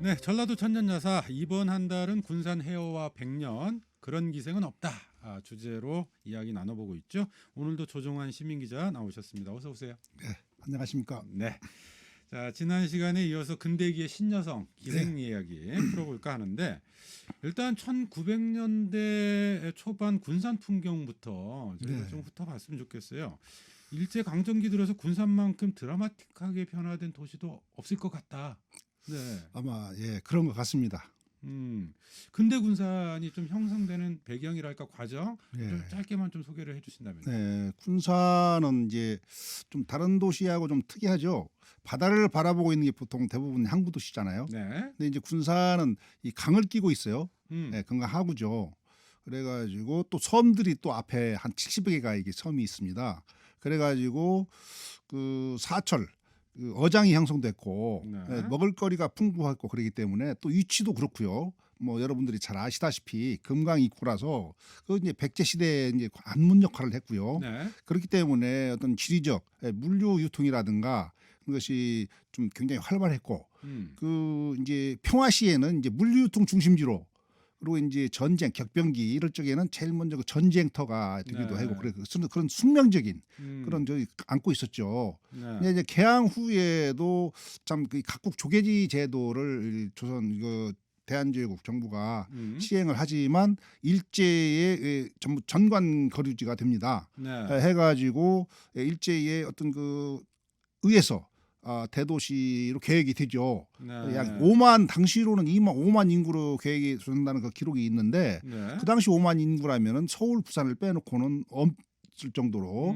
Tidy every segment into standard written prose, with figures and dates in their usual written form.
네, 전라도 천년야사 이번 한 달은 군산 해어와 백년 그런 기생은 없다 주제로 이야기 나눠보고 있죠. 오늘도 조종환 시민기자 나오셨습니다. 어서 오세요. 네, 안녕하십니까. 네. 자, 지난 시간에 이어서 근대기의 신여성 기생 네. 이야기 풀어볼까 하는데 일단 1900년대 초반 군산 풍경부터 저희가 네. 좀 훑어봤으면 좋겠어요. 일제 강점기 들어서 군산만큼 드라마틱하게 변화된 도시도 없을 것 같다. 네. 아마 그런 것 같습니다. 근대 군산이 좀 형성되는 배경이랄까 과정 예. 좀 짧게만 좀 소개를 해주신다면. 네, 군산은 이제 좀 다른 도시하고 좀 특이하죠. 바다를 바라보고 있는 게 보통 대부분 항구 도시잖아요. 네. 근데 이제 군산은 이 강을 끼고 있어요. 음. 네, 그건 하구죠. 그래가지고 또 섬들이 또 앞에 한 70여 개가 이게 섬이 있습니다. 그래가지고 그 사철 그 어장이 형성됐고 네. 먹을거리가 풍부하고 그러기 때문에 또 위치도 그렇고요. 뭐 여러분들이 잘 아시다시피 금강 입구라서 그 이제 백제 시대에 이제 관문 역할을 했고요. 네. 그렇기 때문에 어떤 지리적 물류 유통이라든가 그것이 좀 굉장히 활발했고 그 이제 평화 시에는 이제 물류 유통 중심지로 그리고 이제 전쟁, 격변기 이럴 적에는 제일 먼저 그 전쟁터가 되기도 네. 하고 그런 숙명적인 그런 저기 안고 있었죠. 네. 근데 이제 개항 후에도 참 그 각국 조계지 제도를 조선 이거 대한제국 정부가 시행을 하지만 일제의 전부 전관 거류지가 됩니다. 네. 해가지고 일제의 어떤 그 의해서 대도시로 계획이 되죠. 네. 약 5만 당시로는 5만 인구로 계획이 된다는 그 기록이 있는데 네. 그 당시 5만 인구라면은 서울, 부산을 빼놓고는 없을 정도로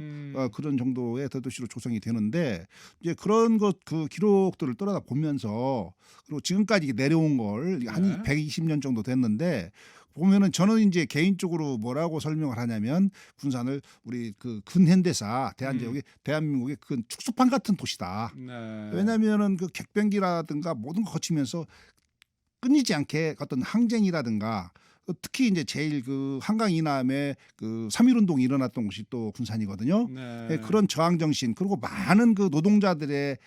그런 정도의 대도시로 조성이 되는데 이제 그런 것 그 기록들을 떠나다 보면서 그리고 지금까지 내려온 걸 한 120년 정도 됐는데 보면은 저는 이제 개인적으로 뭐라고 설명을 하냐면 군산을 우리 그 근현대사 대한제국의 대한민국의 그 축소판 같은 도시다. 네. 왜냐하면은 그 객변기라든가 모든 거 거치면서 끊이지 않게 어떤 항쟁이라든가 특히 이제 제일 그 한강 이남에 그 3.1 운동이 일어났던 곳이 또 군산이거든요. 네. 그런 저항 정신 그리고 많은 그 노동자들의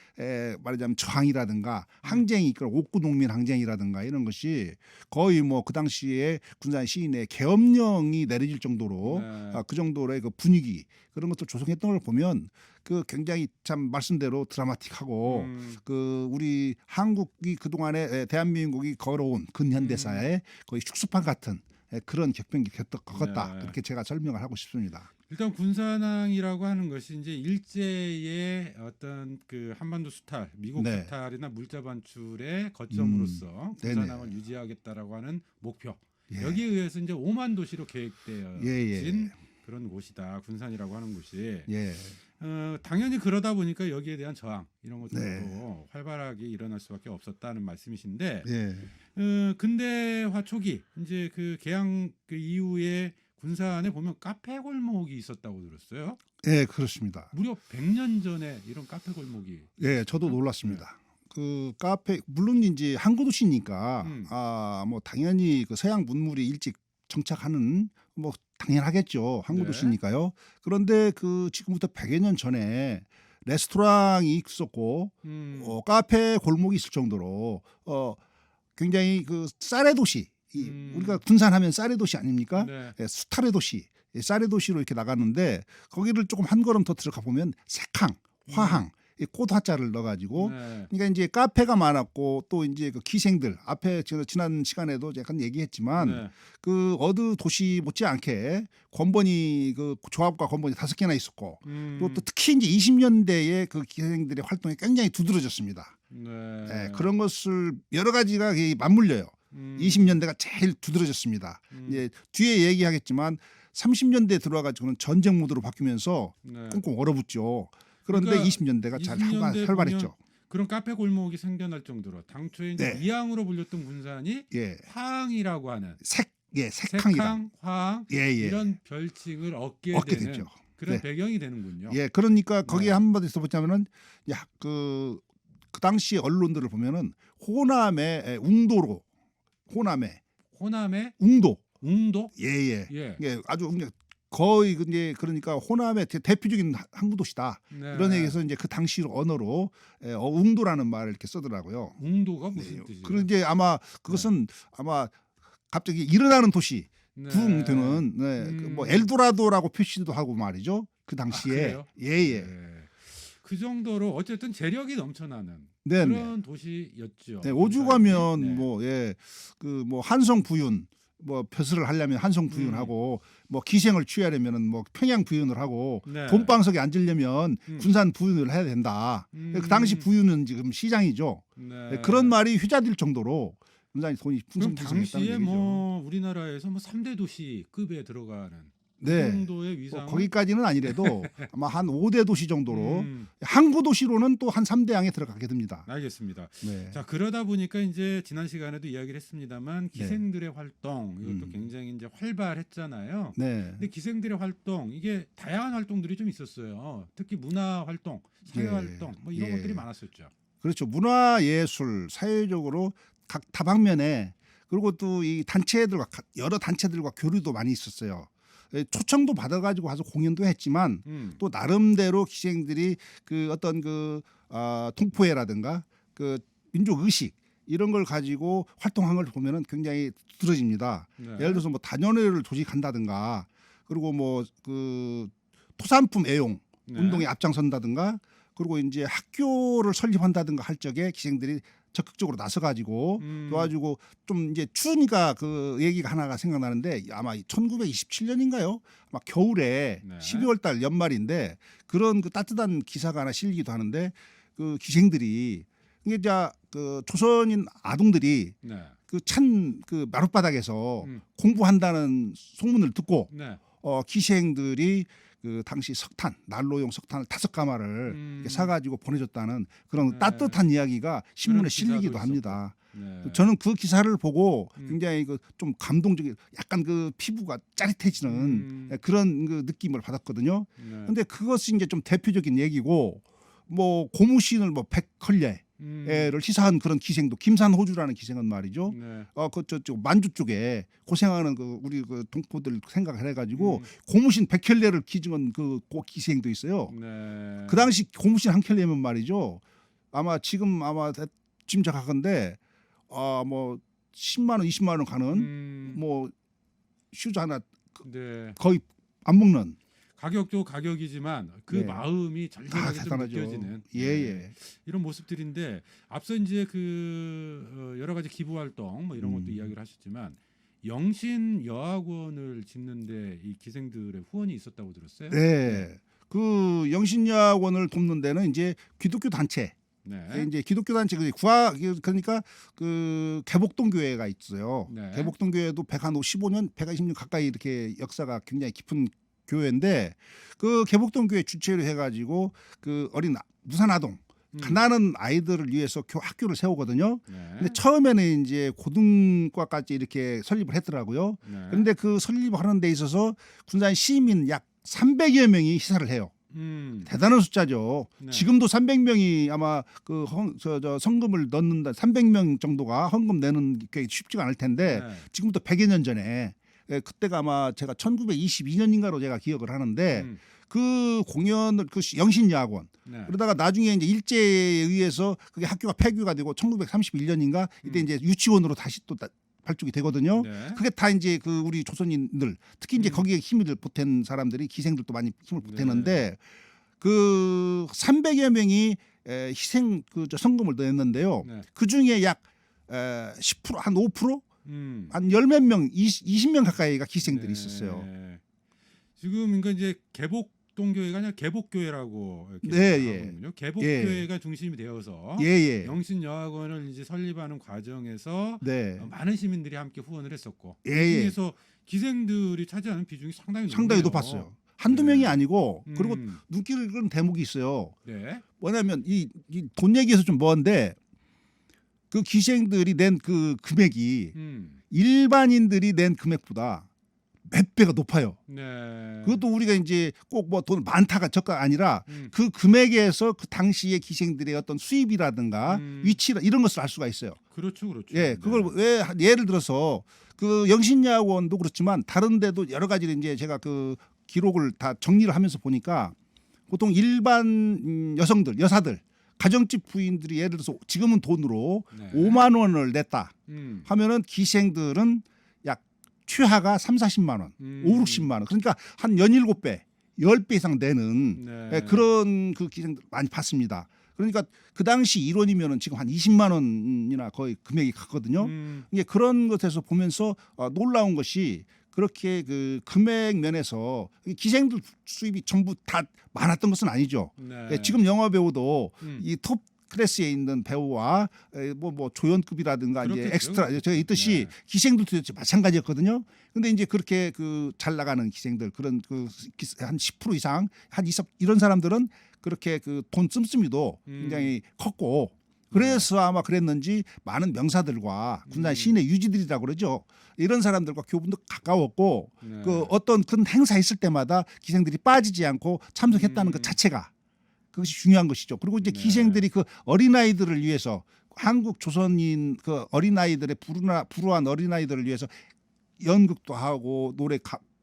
말하자면 저항이라든가 항쟁이 이끌어 옥구 농민 항쟁이라든가 이런 것이 거의 뭐 그 당시에 군산 시인의 계엄령이 내려질 정도로 네. 그 정도의 그 분위기 그런 것도 조성했던 걸 보면 그 굉장히 참 말씀대로 드라마틱하고 그 우리 한국이 그동안에 대한민국이 걸어온 근현대사의 거의 축소판 같은 그런 격변기 겪었다. 네. 그렇게 제가 설명을 하고 싶습니다. 일단 군산항이라고 하는 것이 이제 일제의 어떤 그 한반도 수탈, 미국 네. 수탈이나 물자 반출의 거점으로서 네네. 군산항을 유지하겠다라고 하는 목표. 예. 여기에 의해서 이제 5만 도시로 계획되어진 예. 그런 곳이다. 군산이라고 하는 곳이. 예. 당연히 그러다 보니까 여기에 대한 저항 이런 것들도 네. 활발하게 일어날 수밖에 없었다는 말씀이신데 예. 근대화 초기 이제 그 개항 그 이후에 군산에 보면 카페 골목이 있었다고 들었어요. 예, 그렇습니다. 무려 100년 전에 이런 카페 골목이. 예, 저도 놀랐습니다. 그 카페 물론 이제 항구 도시니까 뭐 당연히 그 서양 문물이 일찍 정착하는 뭐 당연하겠죠. 항구 네. 도시니까요. 그런데 그 지금부터 100여 년 전에 레스토랑이 있었고 카페 골목이 있을 정도로 굉장히 그 쌀의 도시 우리가 군산하면 쌀의 도시 아닙니까? 네. 수탈의 도시, 쌀의 도시로 이렇게 나가는데 거기를 조금 한 걸음 더 들어가 보면 색항, 화항, 꽃화자를 넣어가지고 네. 그러니까 이제 카페가 많았고 또 이제 그 기생들 앞에 제가 지난 시간에도 약간 얘기했지만 네. 그 어느 도시 못지않게 권번이 그 조합과 권번이 5개나 있었고 그리고 또 특히 이제 20년대에 그 기생들의 활동이 굉장히 두드러졌습니다. 네. 그런 것을 여러 가지가 맞물려요. 20년대가 제일 두드러졌습니다. 이제 뒤에 얘기하겠지만 30년대 들어와가지고는 전쟁 모드로 바뀌면서 네. 꽁꽁 얼어붙죠. 그런데 그러니까 20년대가 잘 20년대 활발했죠. 그런 카페 골목이 생겨날 정도로 당초에 이제 네. 미항으로 불렸던 군산이 예, 화항이라고 하는 색항이다. 색항, 화항 이런 별칭을 얻게 되는 됐죠. 그런 네. 배경이 되는군요. 예, 그러니까 거기에 네. 한마디 더 보자면은 그 당시 언론들을 보면은 호남의 웅도로 호남의 호남의 웅도 웅도 예. 예. 예, 아주 거의 이제 그러니까 호남의 대표적인 항구 도시다. 네. 이런 얘기에서 이제 그 당시 언어로 웅도라는 말을 이렇게 쓰더라고요. 웅도가 무슨 뜻이에요? 그런 이제 아마 그것은 아마 갑자기 일어나는 도시 네. 부흥되는 그뭐 엘도라도라고 표시도 하고 말이죠. 그 당시에 그래요? 예예. 네. 그 정도로 어쨌든 재력이 넘쳐나는 네, 그런 도시였죠. 네, 오주 가면 네. 그 뭐 한성 부윤 뭐 벼슬을 하려면 한성 부윤하고 뭐 기생을 취하려면은 뭐 평양 부윤을 하고 네. 돈방석에 앉으려면 군산 부윤을 해야 된다. 그 당시 부윤은 지금 시장이죠. 네. 그런 말이 휘자될 정도로 굉장히 돈이 그럼 풍성했다는 당시에 얘기죠. 뭐 우리나라에서 뭐 3대 도시급에 들어가는 그 네. 정도의 위상. 거기까지는 아니래도 아마 한 5대 도시 정도로 항구 도시로는 또 한 3대 항에 들어가게 됩니다. 알겠습니다. 네. 자, 그러다 보니까 이제 지난 시간에도 이야기를 했습니다만 기생들의 활동 이것도 굉장히 이제 활발했잖아요. 네. 근데 기생들의 활동 이게 다양한 활동들이 좀 있었어요. 특히 문화 활동, 사회 예. 활동 뭐 이런 예. 것들이 많았었죠. 그렇죠. 문화 예술 사회적으로 각 다방면에 그리고 또 이 단체들과 여러 단체들과 교류도 많이 있었어요. 초청도 받아가지고 가서 공연도 했지만 또 나름대로 기생들이 그 어떤 그 동포애라든가 그 민족 의식 이런 걸 가지고 활동한 걸 보면은 굉장히 두드러집니다. 네. 예를 들어서 뭐 단연회를 조직한다든가 그리고 뭐 그 토산품 애용 네. 운동에 앞장선다든가 그리고 이제 학교를 설립한다든가 할 적에 기생들이 적극적으로 나서가지고 도와주고 좀 이제 추우니까 그 얘기가 하나가 생각나는데 아마 1927년인가요? 아마 겨울에 네. 12월 달 연말인데 그런 그 따뜻한 기사가 하나 실리기도 하는데 그 기생들이 이게 그 조선인 아동들이 네. 그 찬 그 마룻바닥에서 공부한다는 소문을 듣고 네. 기생들이 그 당시 석탄 난로용 석탄을 5가마를 이렇게 사가지고 보내줬다는 그런 네. 따뜻한 이야기가 신문에 그런 기사도 실리기도 합니다. 네. 저는 그 기사를 보고 굉장히 그 좀 감동적인 약간 그 피부가 짜릿해지는 그런 그 느낌을 받았거든요. 네. 근데 그것이 이제 좀 대표적인 얘기고 뭐 고무신을 뭐 백컬레 를 시사한 그런 기생도 김산호주라는 기생은 말이죠. 네. 그 저쪽 만주 쪽에 고생하는 그 우리 그 동포들 생각을 해가지고 고무신 100켤레를 기증한 그 기생도 있어요. 네. 그 당시 고무신 한 켤레면 말이죠. 아마 지금 아마 짐작하건데 뭐 10만 원, 20만 원 가는 뭐 슈즈 하나 네. 거의 안 먹는. 가격도 가격이지만 그 네. 마음이 절절하게 좀 대단하죠. 느껴지는 예. 이런 모습들인데 앞서 이제 그 여러 가지 기부 활동 뭐 이런 것도 이야기를 하셨지만 영신 여학원을 짓는데 이 기생들의 후원이 있었다고 들었어요. 네. 그 영신여학원을 돕는 데는 이제 기독교 단체. 네. 이제 기독교 단체 그러니까 그 개복동 교회가 있어요. 네. 개복동 교회도 115년, 120년 가까이 이렇게 역사가 굉장히 깊은 교회인데 그 개복동 교회 주최로 해가지고 그 어린 무산 아동 가난한 아이들을 위해서 학교를 세우거든요. 네. 근데 처음에는 이제 고등과까지 이렇게 설립을 했더라고요. 네. 그런데 그 설립하는 데 있어서 군산 시민 약 300여 명이 희사를 해요. 대단한 숫자죠. 네. 지금도 300명이 아마 그 성금을 넣는다 300명 정도가 헌금 내는 게 쉽지가 않을 텐데 네. 지금부터 100여 년 전에 그때가 아마 제가 1922년인가로 제가 기억을 하는데 그 공연을 그 영신여학원 네. 그러다가 나중에 이제 일제에 의해서 그게 학교가 폐교가 되고 1931년인가 이때 이제 유치원으로 다시 또 발족이 되거든요. 네. 그게 다 이제 그 우리 조선인들 특히 이제 거기에 힘을 보탠 사람들이 기생들도 많이 힘을 보태는데 그 300여 명이 희생 그 성금을 냈는데요. 네. 그 중에 약 10%, 한 5%, 한 10몇 명, 20명 가까이가 기생들이 있었어요. 지금 그러니까 이제 개복동교회가 아니라 개복교회라고 이렇게 네, 하거든요. 개복교회가 중심이 되어서 예. 영신여학원을 이제 설립하는 과정에서 네. 많은 시민들이 함께 후원을 했었고 예. 그중에서 기생들이 차지하는 비중이 상당히 높네요. 높았어요. 한두 명이 아니고 그리고 음. 눈길을 끄는 대목이 있어요. 네. 뭐냐면 이 돈 얘기에서 좀 먼데 그 기생들이 낸 그 금액이 일반인들이 낸 금액보다 몇 배가 높아요. 네. 그것도 우리가 이제 꼭 뭐 돈 많다가 적가 아니라 음. 그 금액에서 그 당시의 기생들의 어떤 수입이라든가 위치 이런 것을 알 수가 있어요. 그렇죠. 예, 그걸 왜 예를 들어서 그 영신여학원도 그렇지만 다른 데도 여러 가지 이제 제가 그 기록을 다 정리를 하면서 보니까 보통 일반 여사들 가정집 부인들이 예를 들어서 지금은 돈으로 네. 5만 원을 냈다 음. 하면은 기생들은 약 최하가 3, 40만 원, 5, 60만 원. 그러니까 한 17배, 10배 이상 내는 네. 그런 그 기생들 많이 봤습니다. 그러니까 그 당시 1원이면은 지금 한 20만 원이나 거의 금액이 갔거든요. 이게 그런 것에서 보면서 놀라운 것이 그렇게 그 금액 면에서 기생들 수입이 전부 다 많았던 것은 아니죠. 네. 지금 영화 배우도 음. 이 톱 클래스에 있는 배우와 뭐 조연급이라든가 이제 그렇겠죠. 엑스트라 제가 있듯이 네. 기생들도 마찬가지였거든요. 근데 이제 그렇게 그 잘 나가는 기생들 그런 그 한 10% 이상 한 20 이런 사람들은 그렇게 그 돈 씀씀이도 굉장히 컸고 그래서 아마 그랬는지 많은 명사들과 군산 시내 유지들이라고 그러죠. 이런 사람들과 교분도 가까웠고 네. 그 어떤 큰 행사 있을 때마다 기생들이 빠지지 않고 참석했다는 것 자체가 그것이 중요한 것이죠. 그리고 이제 네. 기생들이 그 어린아이들을 위해서 한국 조선인 그 어린아이들의 불우한 어린아이들을 위해서 연극도 하고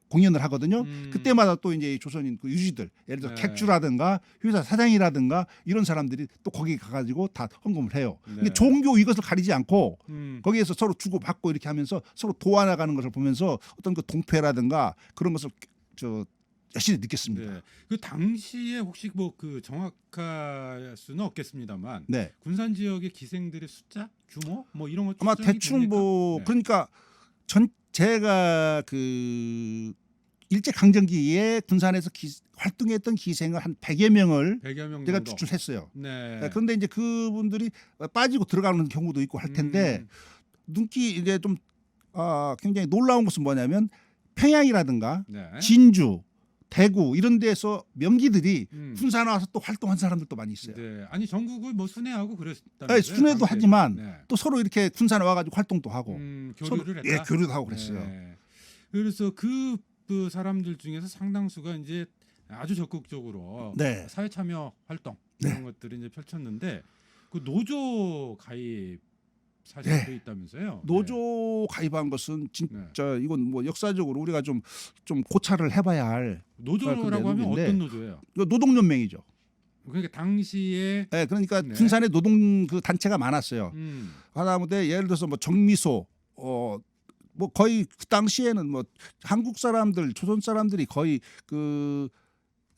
공연을 하거든요. 그때마다 또 이제 조선인 그 유지들 예를 들어 네. 객주라든가 회사 사장이라든가 이런 사람들이 또 거기 가가지고 다 헌금을 해요. 네. 그러니까 종교 이것을 가리지 않고 음. 거기에서 서로 주고받고 이렇게 하면서 서로 도와나가는 것을 보면서 어떤 그 동패라든가 그런 것을 열심히 느꼈습니다. 네. 그 당시에 혹시 뭐 그 정확할 수는 없겠습니다만 네. 군산 지역의 기생들의 숫자, 규모 뭐 이런 것 아마 추정이 대충 됩니까? 뭐 네. 그러니까 제가 그 일제 강점기에 군산에서 활동했던 기생을 한 100여 명을 100여 명 제가 정도. 추출했어요. 네. 그런데 이제 그분들이 빠지고 들어가는 경우도 있고 할 텐데 눈기 이제 좀 굉장히 놀라운 것은 뭐냐면 평양이라든가 네. 진주, 대구 이런 데서 명기들이 음. 군산 와서 또 활동한 사람들도 많이 있어요. 네. 아니 전국을 뭐 순회하고 그랬다면서요. 네, 순회도 당시에. 하지만 네. 또 서로 이렇게 군산에 와가지고 활동도 하고 서로 교류를 했다. 교류도 하고 그랬어요. 네. 그래서 그 사람들 중에서 상당수가 이제 아주 적극적으로 네. 사회 참여 활동 네. 이런 것들을 이제 펼쳤는데 그 노조 가입 사실이 네. 돼 있다면서요. 노조 가입한 것은 진짜 네. 이건 뭐 역사적으로 우리가 좀 고찰을 해봐야 할 노조라고 근데 하면 누구인데? 어떤 노조예요? 노동연맹이죠. 그러니까 당시에 네, 그러니까 네. 군산에 노동 그 단체가 많았어요. 하다못해 예를 들어서 뭐 정미소 뭐 거의 그 당시에는 뭐 한국 사람들 조선 사람들이 거의 그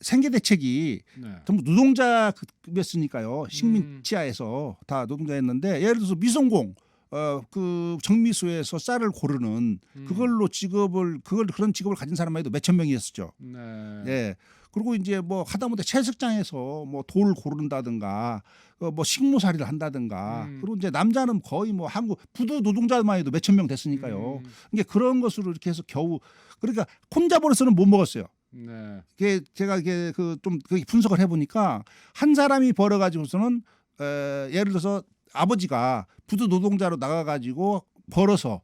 생계 대책이 네. 전부 노동자였으니까요. 식민지하에서 다 노동자였는데 예를 들어서 미성공 그 정미소에서 쌀을 고르는 그걸로 그런 직업을 가진 사람만 해도 몇천 명이었었죠. 네. 예. 그리고 이제 뭐 하다못해 채석장에서 뭐 돌 고른다든가 뭐 식모살이를 한다든가 그리고 이제 남자는 거의 뭐 한국 부두 노동자만 해도 몇천 명 됐으니까요. 이게 그런 것으로 이렇게 해서 겨우 그러니까 혼자버려서는 못 먹었어요. 네. 그게 제가 이게 좀 분석을 해보니까 한 사람이 벌어가지고서는 예를 들어서 아버지가 부두 노동자로 나가가지고 벌어서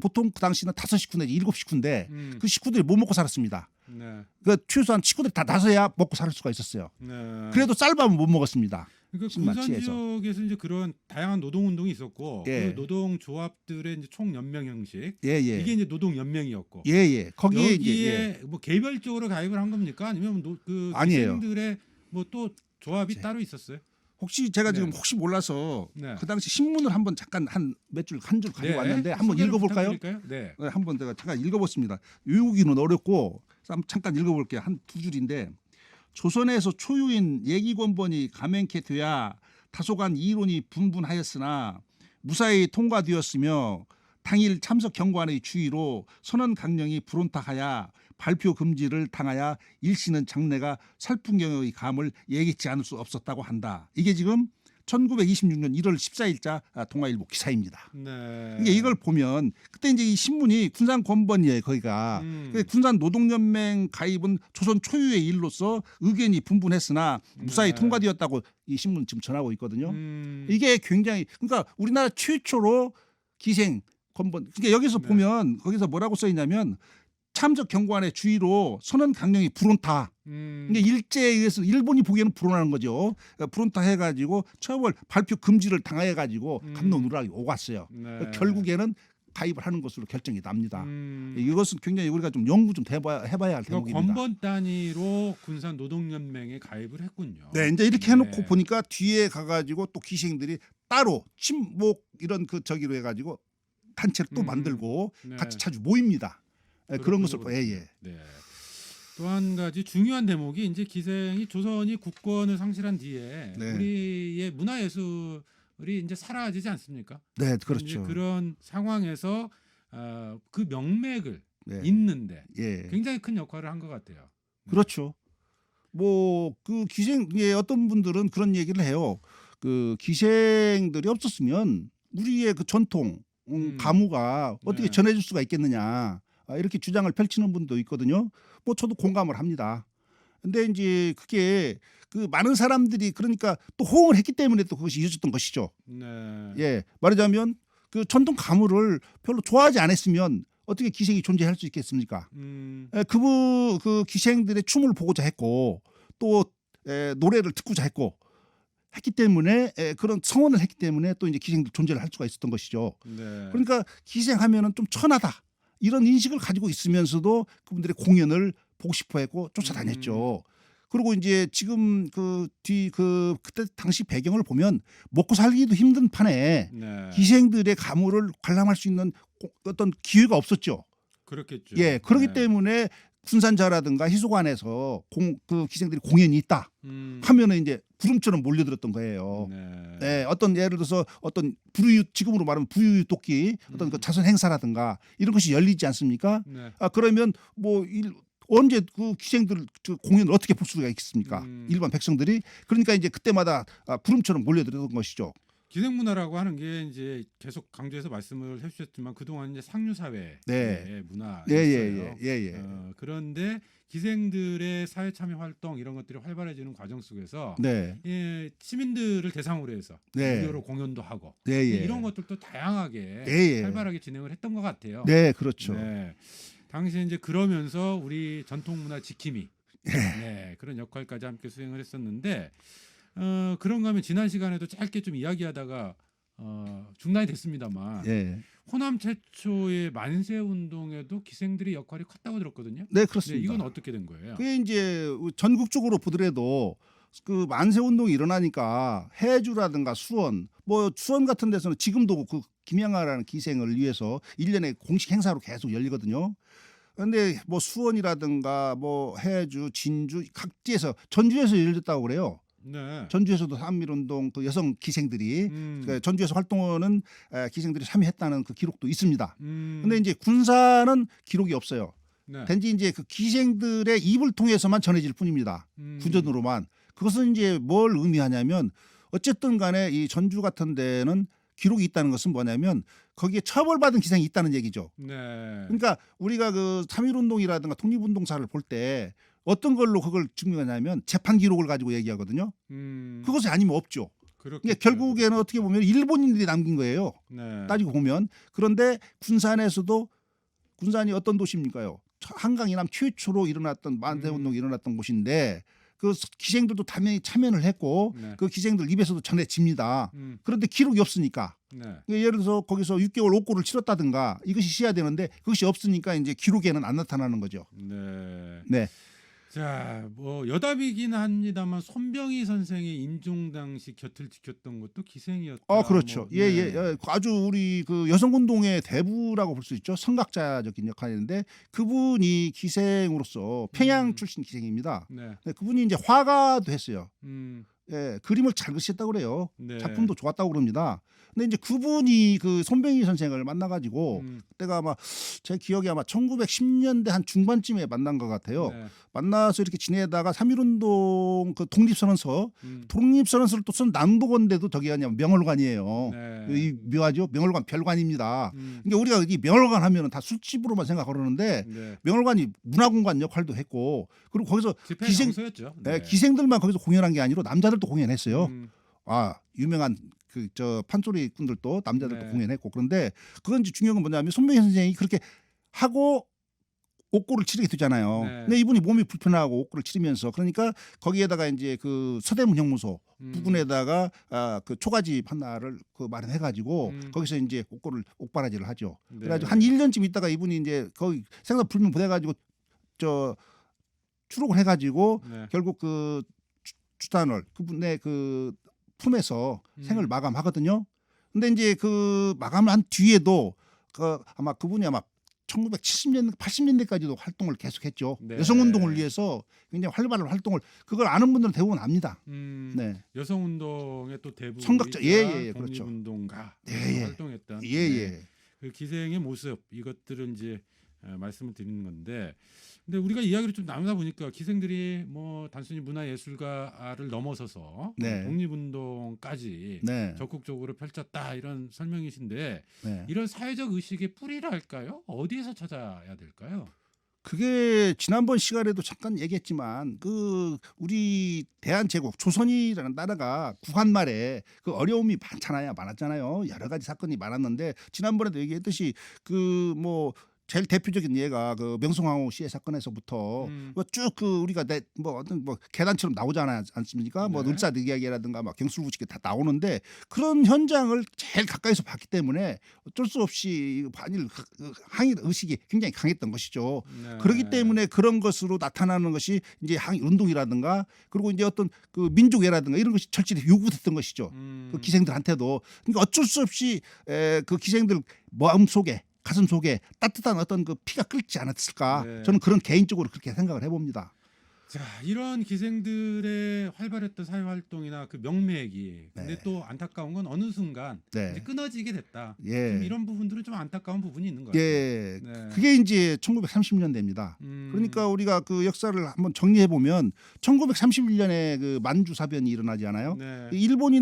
보통 그 당시는 5식구 내지 7식구인데 그 식구들이 못 먹고 살았습니다. 네. 그 최소한 식구들이 다 나서야 먹고 살 수가 있었어요. 네. 그래도 쌀밥은 못 먹었습니다. 그러니까 군산 신마치에서. 지역에서 이제 그런 다양한 노동 운동이 있었고 예. 그 노동 조합들의 이제 총연맹 형식 예. 이게 이제 노동 연맹이었고 예. 거기에 여기에 이제 뭐 개별적으로 가입을 한 겁니까? 아니면 그 아니에요. 기생들의 뭐 또 조합이 따로 있었어요? 혹시 제가 지금 네. 혹시 몰라서 네. 그 당시 신문을 한번 잠깐 한 줄 가지고 네. 왔는데 한번 소개를 읽어볼까요? 부탁드릴까요? 네. 네, 한번 제가 잠깐 읽어봤습니다. 외우기는 어렵고 잠깐 읽어볼게요. 한 2줄인데 조선에서 초유인 예기권번이 감행케 돼야 다소간 이론이 분분하였으나 무사히 통과되었으며 당일 참석 경관의 주의로 선언 강령이 불온탁하여 발표 금지를 당하여 일시는 장래가 살풍경의 감을 예기치 않을 수 없었다고 한다. 이게 지금 1926년 1월 14일자 동아일보 기사입니다. 네. 이게 이걸 보면 그때 이제 이 신문이 군산 권번이에요. 거기가 군산 노동연맹 가입은 조선 초유의 일로서 의견이 분분했으나 무사히 네. 통과되었다고 이 신문 지금 전하고 있거든요. 음. 이게 굉장히 그러니까 우리나라 최초로 기생 권번. 그러니까 여기서 네. 보면 거기서 뭐라고 써 있냐면 참석 경관의 주의로 선언 강령이 불온타. 이게 일제에 의해서 일본이 보기에는 불온하는 거죠. 그러니까 불온타 해가지고 처벌 발표 금지를 당해가지고 감독 누락이 오갔어요. 네. 결국에는 가입을 하는 것으로 결정이 납니다. 음. 이것은 굉장히 우리가 좀 연구 좀 해봐야 할 그러니까 대목입니다. 권번 단위로 군산 노동연맹에 가입을 했군요. 네, 이제 이렇게 해놓고 네. 보니까 뒤에 가가지고 또 기생들이 따로 친목 이런 그 저기로 해가지고 단체를 또 만들고 네. 같이 자주 모입니다. 네, 그런 것을 예. 네. 또 한 가지 중요한 대목이 이제 기생이 조선이 국권을 상실한 뒤에 네. 우리의 문화예술이 이제 사라지지 않습니까? 네, 이제 그렇죠. 그런 상황에서 그 명맥을 네. 잇는데 예, 굉장히 큰 역할을 한 것 같아요. 그렇죠. 뭐 그 기생 어떤 분들은 그런 얘기를 해요. 그 기생들이 없었으면 우리의 그 전통 가무가 어떻게 네. 전해질 수가 있겠느냐 이렇게 주장을 펼치는 분도 있거든요. 뭐 저도 공감을 합니다. 근데 이제 그게 그 많은 사람들이 그러니까 또 호응을 했기 때문에 또 그것이 이어졌던 것이죠. 네. 예, 말하자면 그 전통 가무를 별로 좋아하지 않았으면 어떻게 기생이 존재할 수 있겠습니까? 예, 그 기생들의 춤을 보고자 했고 또 노래를 듣고자 했기 때문에 그런 성원을 했기 때문에 또 이제 기생들 존재를 할 수가 있었던 것이죠. 네. 그러니까 기생하면은 좀 천하다 이런 인식을 가지고 있으면서도 그분들의 공연을 보고 싶어했고 쫓아다녔죠. 그리고 이제 지금 그때 당시 배경을 보면 먹고 살기도 힘든 판에 네. 기생들의 가무를 관람할 수 있는 어떤 기회가 없었죠. 그렇겠죠. 예, 그렇기 네. 때문에 군산자라든가 희소관에서 그 기생들이 공연이 있다 하면은 이제 구름처럼 몰려들었던 거예요. 네. 예, 어떤 예를 들어서 어떤 지금으로 말하면 부유유 돕기 어떤 그 자선 행사라든가 이런 것이 열리지 않습니까? 네. 그러면 뭐 언제 그 기생들 공연을 어떻게 볼 수가 있겠습니까? 일반 백성들이 그러니까 이제 그때마다 구름처럼 몰려들었던 것이죠. 기생문화라고 하는 게 이제 계속 강조해서 말씀을 해주셨지만 그동안 이제 상류사회의 네. 문화였어요. 예. 그런데 기생들의 사회 참여 활동 이런 것들이 활발해지는 과정 속에서 네. 예, 시민들을 대상으로 해서 네. 무료로 공연도 하고 예. 이런 것들도 다양하게 예. 활발하게 진행을 했던 것 같아요. 네, 그렇죠. 네. 당시에 이제 그러면서 우리 전통 문화 지킴이 네, 그런 역할까지 함께 수행을 했었는데 그런가 하면 지난 시간에도 짧게 좀 이야기하다가 중단이 됐습니다만 예. 호남 최초의 만세 운동에도 기생들의 역할이 컸다고 들었거든요. 네, 그렇습니다. 네, 이건 어떻게 된 거예요? 그게 이제 전국적으로 보더라도 그 만세 운동이 일어나니까 해주라든가 수원 뭐 수원 같은 데서는 지금도 그 김양아라는 기생을 위해서 1년에 공식 행사로 계속 열리거든요. 그런데 뭐 수원이라든가 뭐 해주, 진주 각지에서 전주에서 열렸다고 그래요. 네. 전주에서도 3.1운동 그 여성 기생들이 그 전주에서 활동하는 기생들이 참여했다는 그 기록도 있습니다. 근데 이제 군사는 기록이 없어요. 네. 단지 이제 그 기생들의 입을 통해서만 전해질 뿐입니다. 구전으로만. 그것은 이제 뭘 의미하냐면 어쨌든 간에 이 전주 같은 데는 기록이 있다는 것은 뭐냐면 거기에 처벌받은 기생이 있다는 얘기죠. 네. 그러니까 우리가 그 3.1운동이라든가 독립운동사를 볼 때 어떤 걸로 그걸 증명하냐면 재판 기록을 가지고 얘기하거든요. 그것이 아니면 없죠. 그러니까 결국에는 어떻게 보면 일본인들이 남긴 거예요. 네. 따지고 보면. 그런데 군산이 어떤 도시입니까요? 한강 이남 최초로 일어났던 만세 운동이 일어났던 곳인데 그 기생들도 당연히 참여를 했고 네. 그 기생들 입에서도 전해집니다. 그런데 기록이 없으니까 네. 예를 들어서 거기서 6개월 옥고를 치렀다든가 이것이 시야 되는데 그것이 없으니까 이제 기록에는 안 나타나는 거죠. 네. 네. 자, 뭐 여담이긴 합니다만 손병희 선생의 임종 당시 곁을 지켰던 것도 기생이었다. 그렇죠. 뭐, 예. 네. 아주 우리 그 여성운동의 대부라고 볼 수 있죠. 선각자적인 역할인데 그분이 기생으로서 평양 출신 기생입니다. 네. 네, 그분이 이제 화가도 했어요. 음. 예, 그림을 잘 그리셨다고 그래요. 네. 작품도 좋았다고 그럽니다. 근데 이제 그분이 그 손병희 선생을 만나가지고 그때가 아마 제 기억에 아마 1910년대 한 중반쯤에 만난 것 같아요. 네. 만나서 이렇게 지내다가 3.1운동 그 독립선언서를 또 쓴 남도건대도 저기 아니야 명월관이에요. 네. 이 묘하죠. 명월관 별관입니다. 그러니까 우리가 이 명월관 하면은 다 술집으로만 생각하는데 네. 명월관이 문화공간 역할도 했고 그리고 거기서 집회 기생- 장소였죠. 네, 기생들만 거기서 공연한 게 아니라 남자들도 공연했어요. 유명한 그 저 판소리 분들도 남자들도 네. 공연했고 그런데 그건 이제 중요한 건 뭐냐면 손병희 선생이 그렇게 하고 옥고를 치르게 되잖아요. 네. 근데 이분이 몸이 불편하고 옥고를 치르면서 그러니까 거기에다가 이제 그 서대문 형무소 부근에다가 그 초가집 하나를 그 마련해가지고 거기서 이제 옥바라지를 하죠. 네. 그래가지고 한 1년쯤 있다가 이분이 이제 거기 생사 불명 보내가지고 추록을 해가지고 네. 결국 그 주탄을 그분의 그 품에서 생을 마감하거든요. 근데 이제 그 마감한 뒤에도 그 아마 그분이 아마 1970년, 80년대까지도 활동을 계속했죠. 네. 여성운동을 위해서 굉장히 활발한 활동을 그걸 아는 분들은 대부분 압니다. 네, 여성운동의 또 대부 선각자, 예, 그렇죠. 독립운동가 예, 예. 활동했던 예. 그 기생의 모습 이것들을 이제 말씀을 드리는 건데, 근데 우리가 이야기를 좀 나누다 보니까 기생들이 뭐 단순히 문화예술가를 넘어서서 네. 독립운동까지 네, 적극적으로 펼쳤다 이런 설명이신데, 네. 이런 사회적 의식의 뿌리랄까요? 어디에서 찾아야 될까요? 그게 지난번 시간에도 잠깐 얘기했지만 그 우리 대한제국 조선이라는 나라가 구한 말에 그 어려움이 많았잖아요. 여러 가지 사건이 많았는데 지난번에도 얘기했듯이 그 뭐 제일 대표적인 예가 그 명성황후 시해 사건에서부터 쭉 그 우리가 뭐 어떤 뭐 계단처럼 나오잖아요, 않습니까? 뭐 네. 늘사드 이야기라든가 막 경술부지게 다 나오는데 그런 현장을 제일 가까이서 봤기 때문에 어쩔 수 없이 반일 항일 의식이 굉장히 강했던 것이죠. 네. 그렇기 때문에 그런 것으로 나타나는 것이 이제 항일 운동이라든가 그리고 이제 어떤 그 민족애라든가 이런 것이 절실히 요구됐던 것이죠. 그 기생들한테도. 그러니까 어쩔 수 없이 그 기생들 마음 속에 가슴 속에 따뜻한 어떤 그 피가 끓지 않았을까. 네. 저는 그런 개인적으로 그렇게 생각을 해봅니다. 자, 이런 기생들의 활발했던 사회 활동이나 그 명맥이 근데 네. 또 안타까운 건 어느 순간 네. 이제 끊어지게 됐다. 예. 좀 이런 부분들은 좀 안타까운 부분이 있는 것 같아요. 예. 네. 그게 이제 1930년대입니다. 그러니까 우리가 그 역사를 한번 정리해 보면 1931년에 그 만주 사변이 일어나지 않아요? 네. 일본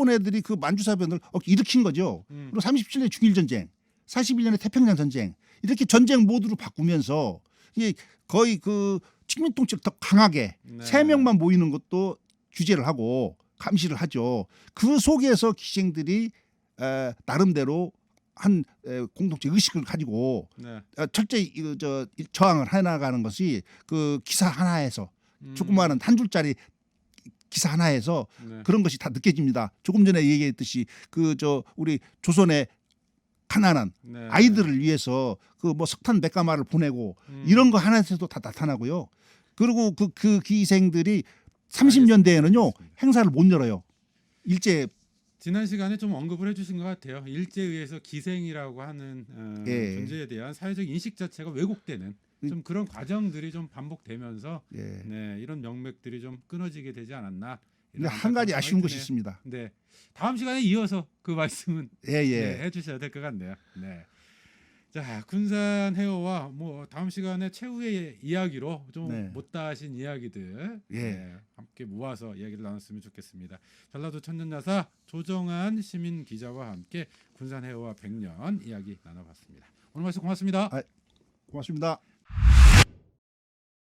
애들이 그 만주 사변을 일으킨 거죠. 그리고 37년 중일 전쟁, 41년에 태평양 전쟁 이렇게 전쟁 모드로 바꾸면서 이게 거의 그 식민 통치를 더 강하게 네. 3명만 모이는 것도 규제를 하고 감시를 하죠. 그 속에서 기생들이 나름대로 한 공동체 의식을 가지고 네. 철저히 저항을 해나가는 것이 그 기사 하나에서 조그마한 한 줄짜리 기사 하나에서 네. 그런 것이 다 느껴집니다. 조금 전에 얘기했듯이 우리 조선의 가난한 네. 아이들을 위해서 그 뭐 석탄 백가마를 보내고 이런 거 하나에서도 다 나타나고요. 그리고 그 기생들이 30년대에는요 알겠습니다. 행사를 못 열어요. 일제 지난 시간에 좀 언급을 해주신 것 같아요. 일제에 의해서 기생이라고 하는 예. 존재에 대한 사회적 인식 자체가 왜곡되는 좀 그런 과정들이 좀 반복되면서 예. 네, 이런 명맥들이 좀 끊어지게 되지 않았나. 근데 한 가지 안타까운 아쉬운 생각이 것이 드네요. 있습니다. 네, 다음 시간에 이어서 그 말씀은 예. 네, 해주셔야 될 것 같네요. 네. 자, 군산 헤어와 뭐 다음 시간에 최후의 이야기로 좀 네. 못다 하신 이야기들 예. 네, 함께 모아서 이야기를 나눴으면 좋겠습니다. 전라도 천년야사 조정한 시민 기자와 함께 군산 헤어와 100년 이야기 나눠봤습니다. 오늘 말씀 고맙습니다. 고맙습니다.